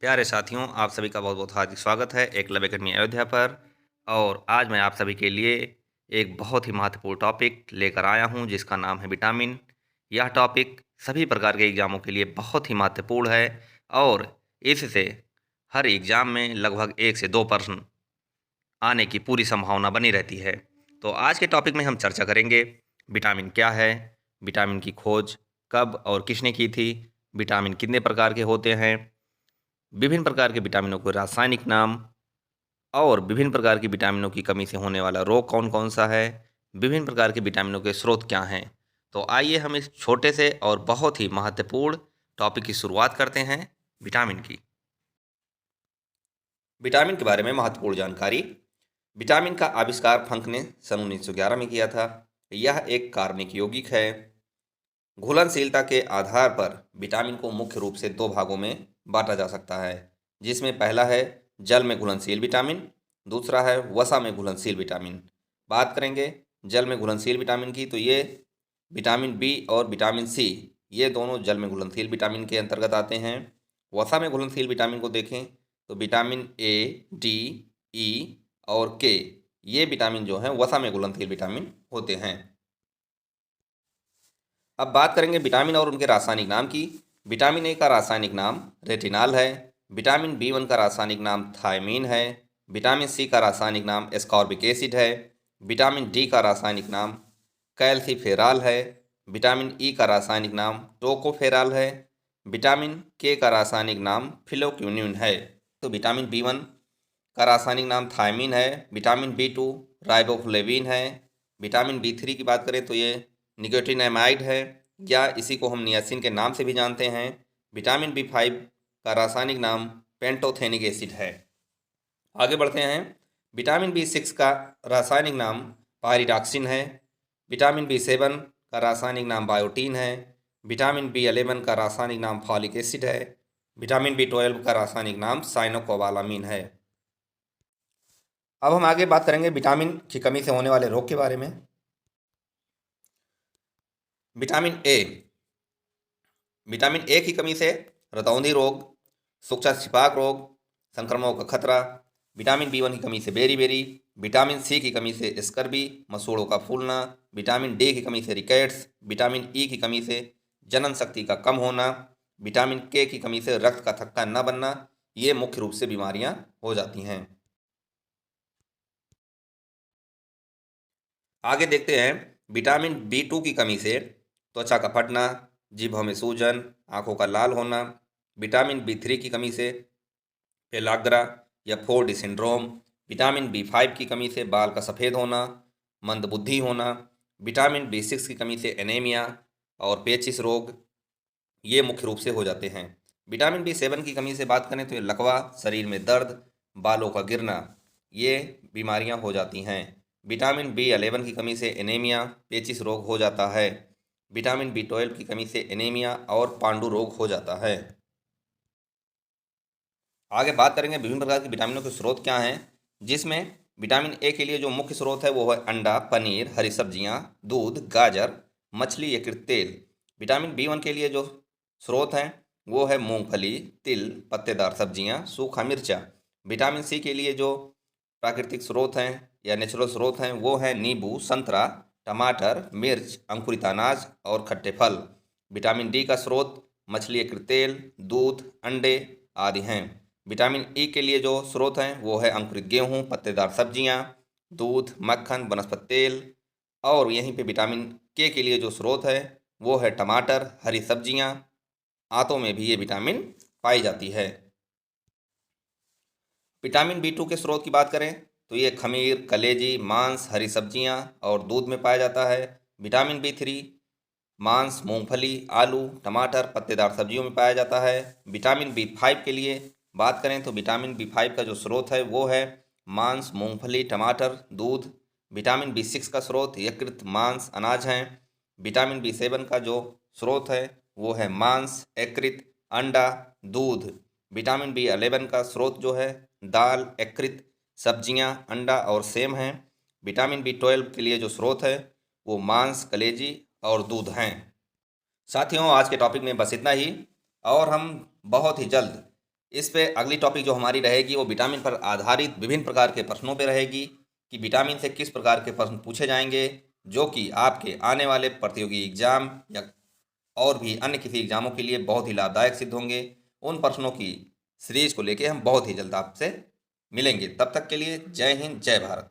प्यारे साथियों, आप सभी का बहुत-बहुत हार्दिक स्वागत है एकलव्य अकेडमी अयोध्या पर। और आज मैं आप सभी के लिए एक बहुत ही महत्वपूर्ण टॉपिक लेकर आया हूं, जिसका नाम है विटामिन। यह टॉपिक सभी प्रकार के एग्ज़ामों के लिए बहुत ही महत्वपूर्ण है और इससे हर एग्ज़ाम में लगभग 1 से 2 प्रश्न आने की पूरी संभावना बनी रहती है। तो आज के टॉपिक में हम चर्चा करेंगे, विटामिन क्या है, विटामिन की खोज कब और किसने की थी, विटामिन कितने प्रकार के होते हैं, विभिन्न प्रकार के विटामिनों के रासायनिक नाम और विभिन्न प्रकार की विटामिनों की कमी से होने वाला रोग कौन-कौन सा है, विभिन्न प्रकार के विटामिनों के स्रोत क्या हैं। तो आइए हम इस छोटे से और बहुत ही महत्वपूर्ण टॉपिक की शुरुआत करते हैं, विटामिन की। विटामिन के बारे में महत्वपूर्ण जानकारी। विटामिन का आविष्कार फंक ने सन 1911 में किया था। यह एक कार्बनिक यौगिक है। घुलनशीलता के आधार पर विटामिन को मुख्य रूप से दो भागों में बांटा जा सकता है, जिसमें पहला है जल में घुलनशील विटामिन, दूसरा है वसा में घुलनशील विटामिन। बात करेंगे जल में घुलनशील विटामिन की, तो ये विटामिन बी और विटामिन सी, ये दोनों जल में घुलनशील विटामिन के अंतर्गत आते हैं। वसा में घुलनशील विटामिन को देखें तो विटामिन ए, डी, ई और के, ये विटामिन जो हैं वसा में घुलनशील विटामिन होते हैं। अब बात करेंगे विटामिन और उनके रासायनिक नाम की। विटामिन ए का रासायनिक नाम रेटिनाल है। विटामिन बी1 का रासायनिक नाम थायमीन है। विटामिन सी का रासायनिक नाम एस्कॉर्बिक एसिड है। विटामिन डी का रासायनिक नाम कैल्सीफेराल है। विटामिन ई का रासायनिक नाम टोकोफेराल है। विटामिन के का रासायनिक नाम फिलोक्विनिन है। तो विटामिन बी1 का रासायनिक नाम थायमीन है। विटामिन बी2 राइबोफ्लेविन है। विटामिन बी3 की बात करें तो ये निकोटिनामाइड है, या इसी को हम नियासिन के नाम से भी जानते हैं। विटामिन बी5 का रासायनिक नाम पेंटोथेनिक एसिड है। आगे बढ़ते हैं। विटामिन बी6 का रासायनिक नाम पायरिडॉक्सिन है। विटामिन बी7 का रासायनिक नाम बायोटीन है। विटामिन बी11 का रासायनिक नाम फॉलिक एसिड है। विटामिन बी12 का रासायनिक नाम साइनोकोबालामीन है। अब हम आगे बात करेंगे विटामिन की कमी से होने वाले रोग के बारे में। विटामिन ए, विटामिन ए की कमी से रतौंधी रोग, सूक्ष्म छिपाक रोग, संक्रमणों का खतरा। विटामिन बी1 की कमी से बेरी, विटामिन सी की कमी से स्कर्बी, मसूड़ों का फूलना। विटामिन डी की कमी से रिकेट्स। विटामिन ई की कमी से जनन शक्ति का कम होना। विटामिन के की कमी से रक्त का थक्का न बनना। ये मुख्य रूप से बीमारियां हो जाती हैं। आगे देखते हैं। विटामिन बी2 की कमी से त्वचा का फटना, जीभों में सूजन, आंखों का लाल होना। विटामिन बी3 की कमी से पेलाग्रा या फोर्ड सिंड्रोम। विटामिन बी5 की कमी से बाल का सफ़ेद होना, मंदबुद्धि होना। विटामिन बी6 की कमी से एनीमिया और पेचिस रोग, ये मुख्य रूप से हो जाते हैं। विटामिन बी7 की कमी से बात करें तो ये लकवा, शरीर में दर्द, बालों का गिरना, ये बीमारियां हो जाती हैं। विटामिन बी11 की कमी से एनीमिया, पेचिस रोग हो जाता है। विटामिन बी12 की कमी से एनीमिया और पांडु रोग हो जाता है। आगे बात करेंगे विभिन्न प्रकार के विटामिनों के स्रोत क्या हैं, जिसमें विटामिन ए के लिए जो मुख्य स्रोत है वो है अंडा, पनीर, हरी सब्जियां, दूध, गाजर, मछली, यकृत तेल। विटामिन बी1 के लिए जो स्रोत हैं वो है मूंगफली, तिल, पत्तेदार सब्जियां, सूखा मिर्चा। विटामिन सी के लिए जो प्राकृतिक स्रोत हैं या नेचुरल स्रोत हैं वो हैं नींबू, संतरा, टमाटर, मिर्च, अंकुरित अनाज और खट्टे फल। विटामिन डी का स्रोत मछली, यकृत तेल, दूध, अंडे आदि हैं। विटामिन ई के लिए जो स्रोत हैं वो है अंकुरित गेहूँ, पत्तेदार सब्जियाँ, दूध, मक्खन, वनस्पति तेल। और यहीं पे विटामिन के लिए जो स्रोत है वो है टमाटर, हरी सब्जियाँ, आंतों में भी ये विटामिन पाई जाती है। विटामिन बी2 के स्रोत की बात करें तो ये खमीर, कलेजी, मांस, हरी सब्जियाँ और दूध में पाया जाता है। विटामिन बी3 मांस, मूंगफली, आलू, टमाटर, पत्तेदार सब्जियों में पाया जाता है। विटामिन बी5 के लिए बात करें तो विटामिन बी5 का जो स्रोत है वो है मांस, मूंगफली, टमाटर, दूध। विटामिन बी6 का स्रोत यकृत, मांस, अनाज हैं। विटामिन बी7 का जो स्रोत है वो है मांस, यकृत, अंडा, दूध। विटामिन बी11 का स्रोत जो है दाल, यकृत, सब्जियां, अंडा और सेम हैं। विटामिन बी12 के लिए जो स्रोत है वो मांस, कलेजी और दूध हैं। साथियों, आज के टॉपिक में बस इतना ही, और हम बहुत ही जल्द इस पे अगली टॉपिक जो हमारी रहेगी वो विटामिन पर आधारित विभिन्न प्रकार के प्रश्नों पे रहेगी कि विटामिन से किस प्रकार के प्रश्न पूछे जाएंगे, जो कि आपके आने वाले प्रतियोगी एग्जाम या और भी अन्य किसी एग्जामों के लिए बहुत ही लाभदायक सिद्ध होंगे। उन प्रश्नों की सीरीज को लेके हम बहुत ही जल्द आपसे मिलेंगे। तब तक के लिए जय हिंद, जय भारत।